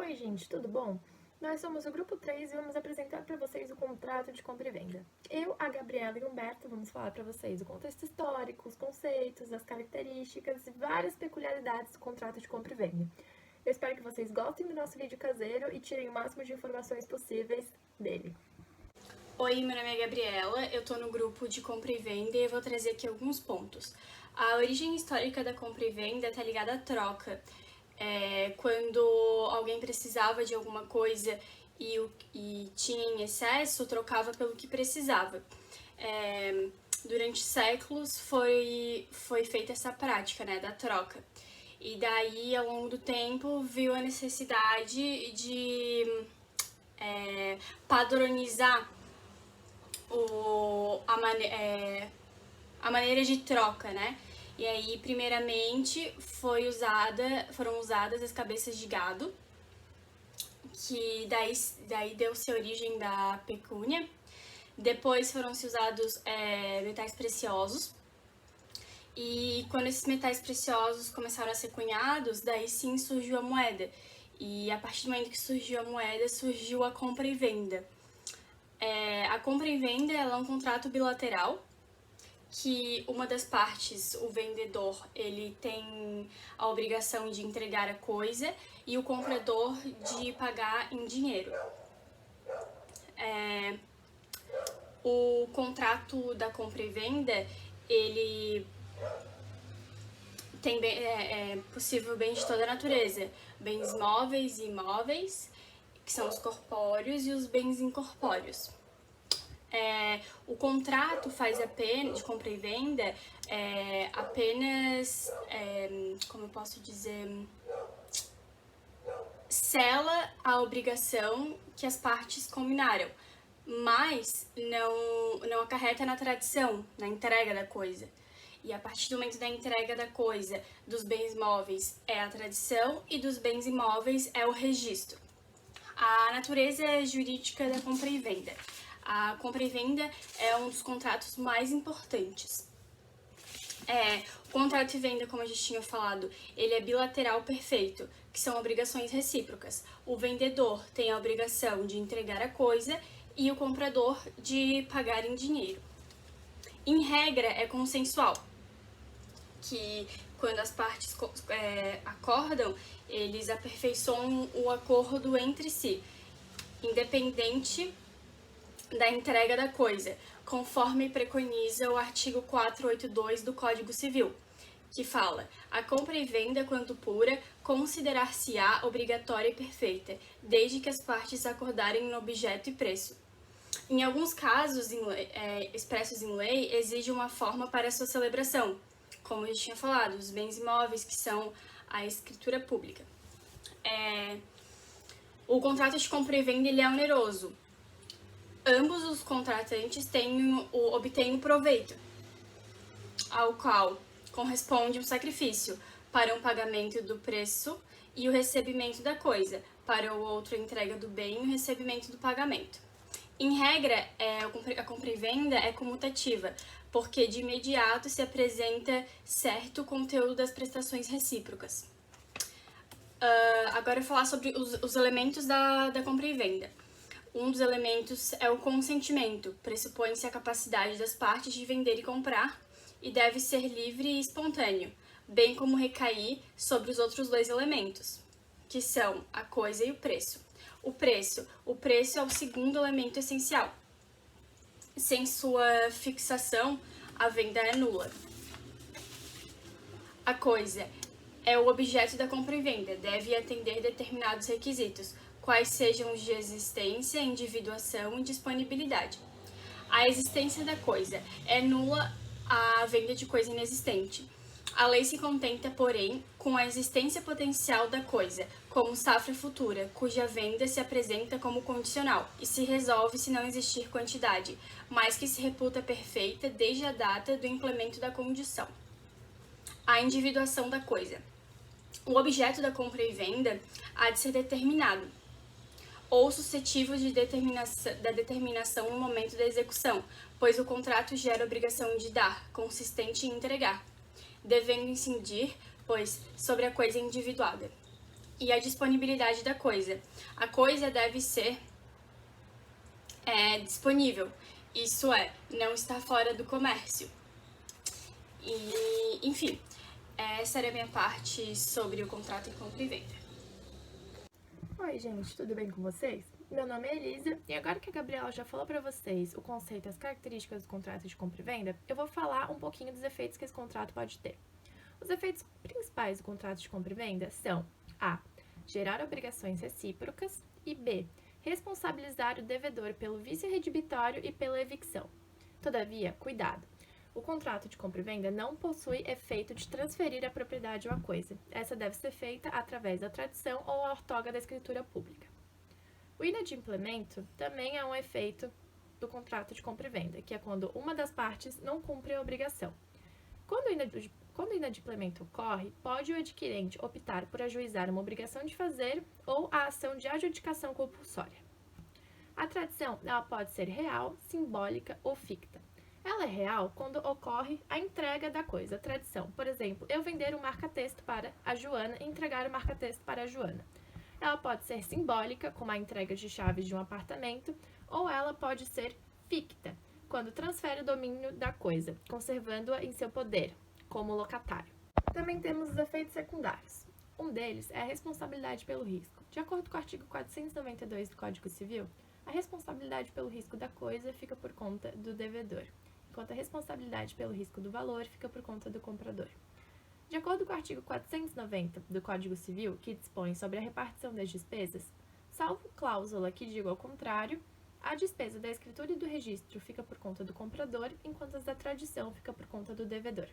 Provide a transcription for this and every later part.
Oi, gente, tudo bom? Nós somos o Grupo 3 e vamos apresentar para vocês o contrato de compra e venda. Eu, a Gabriela e o Humberto vamos falar para vocês o contexto histórico, os conceitos, as características e várias peculiaridades do contrato de compra e venda. Eu espero que vocês gostem do nosso vídeo caseiro e tirem o máximo de informações possíveis dele. Oi, meu nome é Gabriela, eu tô no grupo de compra e venda e eu vou trazer aqui alguns pontos. A origem histórica da compra e venda tá ligada à troca. Quando alguém precisava de alguma coisa e tinha em excesso, trocava pelo que precisava. Durante séculos foi feita essa prática, né, da troca. E daí, ao longo do tempo, viu a necessidade de padronizar a maneira de troca, né? E aí, primeiramente, foram usadas as cabeças de gado, que daí deu-se origem da pecúnia. Depois foram-se usados metais preciosos. E quando esses metais preciosos começaram a ser cunhados, daí sim surgiu a moeda. E a partir do momento que surgiu a moeda, surgiu a compra e venda. A compra e venda ela é um contrato bilateral que uma das partes, o vendedor, ele tem a obrigação de entregar a coisa e o comprador de pagar em dinheiro. O contrato da compra e venda, ele tem possível bem de toda a natureza, bens móveis e imóveis, que são os corpóreos, e os bens incorpóreos. O contrato de compra e venda apenas, como eu posso dizer, sela a obrigação que as partes combinaram, mas não acarreta na tradição, na entrega da coisa. E a partir do momento da entrega da coisa, dos bens móveis é a tradição e dos bens imóveis é o registro. A natureza jurídica da compra e venda. A compra e venda é um dos contratos mais importantes. O contrato de venda, como a gente tinha falado, ele é bilateral perfeito, que são obrigações recíprocas. O vendedor tem a obrigação de entregar a coisa e o comprador de pagar em dinheiro. Em regra, é consensual, que quando as partes acordam, eles aperfeiçoam o acordo entre si, independente da entrega da coisa, conforme preconiza o artigo 482 do Código Civil, que fala: a compra e venda, quanto pura, considerar-se-á obrigatória e perfeita, desde que as partes acordarem no objeto e preço. Em alguns casos expressos em lei, exige uma forma para sua celebração, como eu tinha falado, os bens imóveis, que são a escritura pública. O contrato de compra e venda ele é oneroso. Ambos os contratantes obtêm o proveito, ao qual corresponde um sacrifício para um pagamento do preço e o recebimento da coisa, para o outro a entrega do bem e o recebimento do pagamento. Em regra, a compra e venda é comutativa, porque de imediato se apresenta certo conteúdo das prestações recíprocas. Agora eu vou falar sobre os elementos da compra e venda. Um dos elementos é o consentimento, pressupõe-se a capacidade das partes de vender e comprar e deve ser livre e espontâneo, bem como recair sobre os outros dois elementos, que são a coisa e o preço. O preço é o segundo elemento essencial. Sem sua fixação, a venda é nula. A coisa é o objeto da compra e venda, deve atender determinados requisitos, quais sejam os de existência, individuação e disponibilidade. A existência da coisa é nula a venda de coisa inexistente. A lei se contenta, porém, com a existência potencial da coisa, como safra futura, cuja venda se apresenta como condicional e se resolve se não existir quantidade, mas que se reputa perfeita desde a data do implemento da condição. A individuação da coisa. O objeto da compra e venda há de ser determinado, ou suscetível da determinação no momento da execução, pois o contrato gera obrigação de dar, consistente em entregar, devendo incidir, pois, sobre a coisa individuada. e a disponibilidade da coisa. A coisa deve ser disponível, isso é, não está fora do comércio. E, enfim, essa era a minha parte sobre o contrato de compra e venda. Oi, gente, tudo bem com vocês? Meu nome é Elisa e agora que a Gabriela já falou para vocês o conceito e as características do contrato de compra e venda, eu vou falar um pouquinho dos efeitos que esse contrato pode ter. Os efeitos principais do contrato de compra e venda são A. Gerar obrigações recíprocas e B. Responsabilizar o devedor pelo vício redibitório e pela evicção. Todavia, cuidado! O contrato de compra e venda não possui efeito de transferir a propriedade ou a coisa. Essa deve ser feita através da tradição ou a ortoga da escritura pública. O inadimplemento também é um efeito do contrato de compra e venda, que é quando uma das partes não cumpre a obrigação. Quando o inadimplemento ocorre, pode o adquirente optar por ajuizar uma obrigação de fazer ou a ação de adjudicação compulsória. A tradição ela pode ser real, simbólica ou ficta. Ela é real quando ocorre a entrega da coisa, a tradição. Por exemplo, eu vender um marca-texto para a Joana e entregar o marca-texto para a Joana. Ela pode ser simbólica, como a entrega de chaves de um apartamento, ou ela pode ser ficta, quando transfere o domínio da coisa, conservando-a em seu poder, como locatário. Também temos os efeitos secundários. Um deles é a responsabilidade pelo risco. De acordo com o artigo 492 do Código Civil, a responsabilidade pelo risco da coisa fica por conta do devedor, enquanto a responsabilidade pelo risco do valor fica por conta do comprador. De acordo com o artigo 490 do Código Civil, que dispõe sobre a repartição das despesas, salvo cláusula que diga ao contrário, a despesa da escritura e do registro fica por conta do comprador, enquanto as da tradição fica por conta do devedor.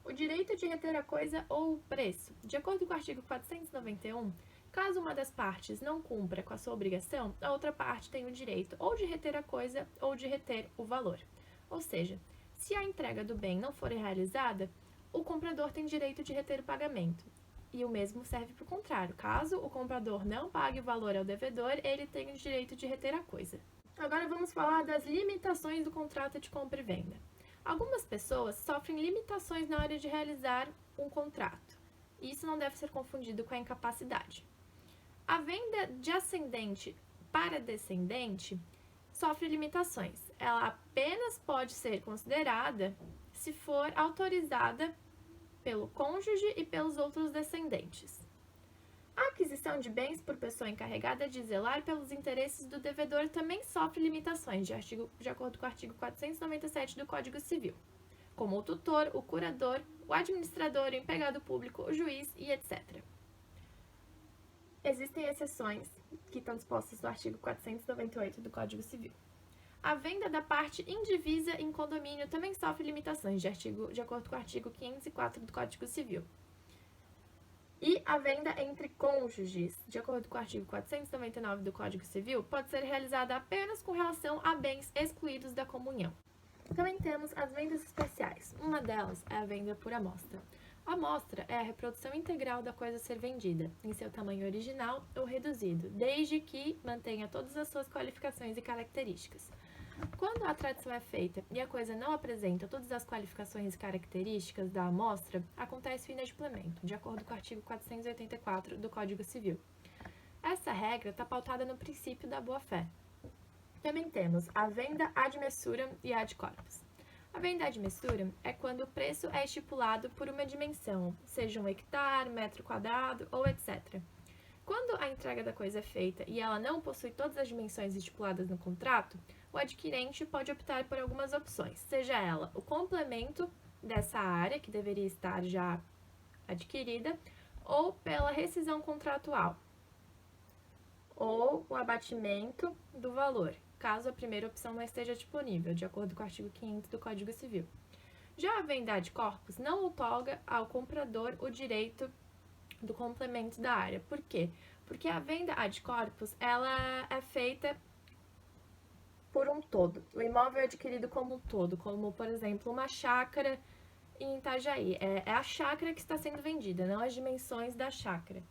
O direito de reter a coisa ou o preço. De acordo com o artigo 491, caso uma das partes não cumpra com a sua obrigação, a outra parte tem o direito ou de reter a coisa ou de reter o valor. Ou seja, se a entrega do bem não for realizada, o comprador tem direito de reter o pagamento. E o mesmo serve para o contrário. Caso o comprador não pague o valor ao devedor, ele tem o direito de reter a coisa. Agora vamos falar das limitações do contrato de compra e venda. Algumas pessoas sofrem limitações na hora de realizar um contrato. Isso não deve ser confundido com a incapacidade. A venda de ascendente para descendente sofre limitações. Ela apenas pode ser considerada se for autorizada pelo cônjuge e pelos outros descendentes. A aquisição de bens por pessoa encarregada de zelar pelos interesses do devedor também sofre limitações, de acordo com o artigo 497 do Código Civil, como o tutor, o curador, o administrador, o empregado público, o juiz e etc. Existem exceções que estão dispostas no artigo 498 do Código Civil. A venda da parte indivisa em condomínio também sofre limitações, de acordo com o artigo 504 do Código Civil. E a venda entre cônjuges, de acordo com o artigo 499 do Código Civil, pode ser realizada apenas com relação a bens excluídos da comunhão. Também temos as vendas especiais. Uma delas é a venda por amostra. A amostra é a reprodução integral da coisa a ser vendida, em seu tamanho original ou reduzido, desde que mantenha todas as suas qualificações e características. Quando a tradição é feita e a coisa não apresenta todas as qualificações e características da amostra, acontece o inadimplemento, de acordo com o artigo 484 do Código Civil. Essa regra está pautada no princípio da boa-fé. Também temos a venda ad messuram e ad corpus. A venda ad messuram é quando o preço é estipulado por uma dimensão, seja um hectare, metro quadrado ou etc. Quando a entrega da coisa é feita e ela não possui todas as dimensões estipuladas no contrato, o adquirente pode optar por algumas opções, seja ela o complemento dessa área, que deveria estar já adquirida, ou pela rescisão contratual, ou o abatimento do valor, caso a primeira opção não esteja disponível, de acordo com o artigo 500 do Código Civil. Já a venda ad corpus não outorga ao comprador o direito do complemento da área. Por quê? Porque a venda ad corpus, ela é feita por um todo. O imóvel é adquirido como um todo, como, por exemplo, uma chácara em Itajaí. É a chácara que está sendo vendida, não as dimensões da chácara.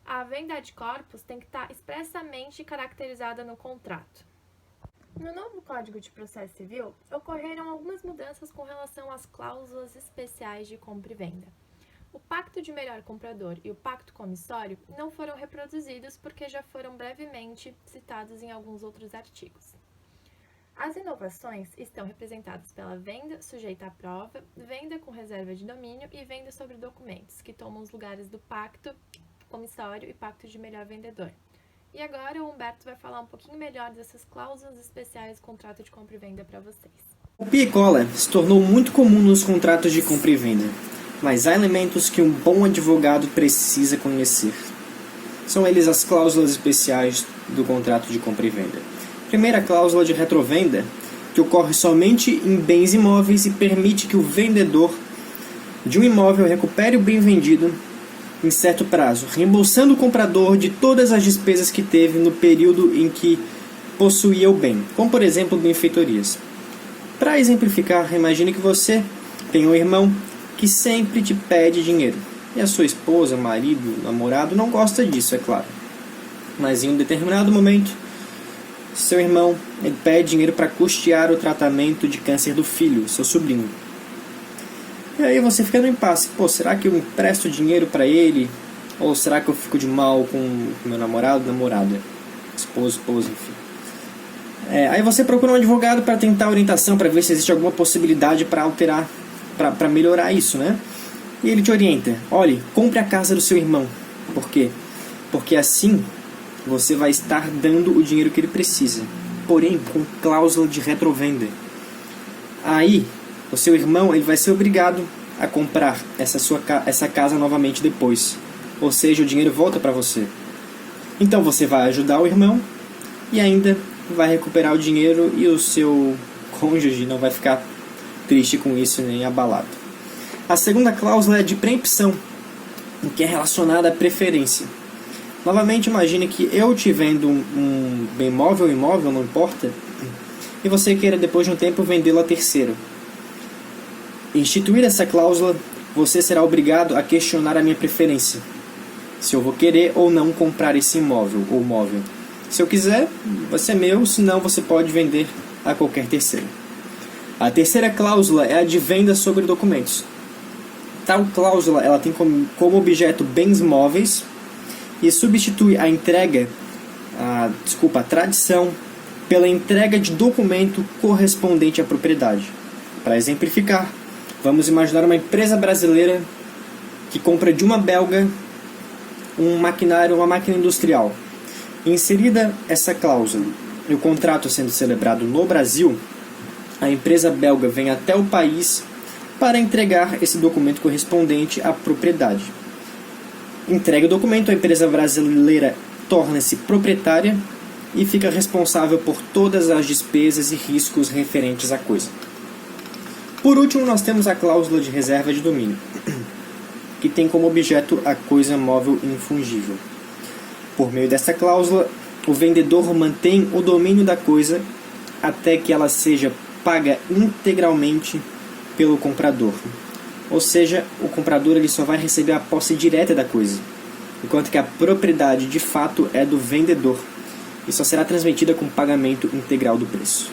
A venda ad corpus tem que estar expressamente caracterizada no contrato. No novo Código de Processo Civil, ocorreram algumas mudanças com relação às cláusulas especiais de compra e venda. O Pacto de Melhor Comprador e o Pacto Comissório não foram reproduzidos porque já foram brevemente citados em alguns outros artigos. As inovações estão representadas pela venda sujeita à prova, venda com reserva de domínio e venda sobre documentos, que tomam os lugares do Pacto Comissório e Pacto de Melhor Vendedor. E agora o Humberto vai falar um pouquinho melhor dessas cláusulas especiais do contrato de compra e venda para vocês. Copia e cola se tornou muito comum nos contratos de compra e venda, mas há elementos que um bom advogado precisa conhecer. São eles as cláusulas especiais do contrato de compra e venda. Primeira cláusula de retrovenda, que ocorre somente em bens imóveis e permite que o vendedor de um imóvel recupere o bem vendido em certo prazo, reembolsando o comprador de todas as despesas que teve no período em que possuía o bem, como por exemplo benfeitorias. Para exemplificar, imagine que você tem um irmão que sempre te pede dinheiro, e a sua esposa, marido, namorado não gosta disso, é claro. Mas em um determinado momento, seu irmão ele pede dinheiro para custear o tratamento de câncer do filho, seu sobrinho. E aí você fica no impasse. Será que eu empresto dinheiro para ele? Ou será que eu fico de mal com meu namorado, namorada? Esposa, enfim. Aí você procura um advogado para tentar orientação, para ver se existe alguma possibilidade para alterar, para melhorar isso, né? E ele te orienta. Olhe, compre a casa do seu irmão. Por quê? Porque assim você vai estar dando o dinheiro que ele precisa, porém com cláusula de retrovenda. Aí, o seu irmão ele vai ser obrigado a comprar essa casa novamente depois. Ou seja, o dinheiro volta para você. Então você vai ajudar o irmão e ainda vai recuperar o dinheiro e o seu cônjuge não vai ficar triste com isso nem abalado. A segunda cláusula é de preempção, que é relacionada à preferência. Novamente, imagine que eu te vendo um bem móvel ou imóvel, não importa, e você queira depois de um tempo vendê-lo a terceiro. Instituir essa cláusula, você será obrigado a questionar a minha preferência, se eu vou querer ou não comprar esse imóvel ou móvel. Se eu quiser, vai ser meu, senão você pode vender a qualquer terceiro. A terceira cláusula é a de venda sobre documentos. Tal cláusula ela tem como objeto bens móveis e substitui a tradição pela entrega de documento correspondente à propriedade. Para exemplificar, vamos imaginar uma empresa brasileira que compra de uma belga uma máquina industrial. Inserida essa cláusula e o contrato sendo celebrado no Brasil, a empresa belga vem até o país para entregar esse documento correspondente à propriedade. Entrega o documento, a empresa brasileira torna-se proprietária e fica responsável por todas as despesas e riscos referentes à coisa. Por último, nós temos a cláusula de reserva de domínio, que tem como objeto a coisa móvel infungível. Por meio dessa cláusula, o vendedor mantém o domínio da coisa até que ela seja paga integralmente pelo comprador. Ou seja, o comprador ele só vai receber a posse direta da coisa, enquanto que a propriedade de fato é do vendedor e só será transmitida com pagamento integral do preço.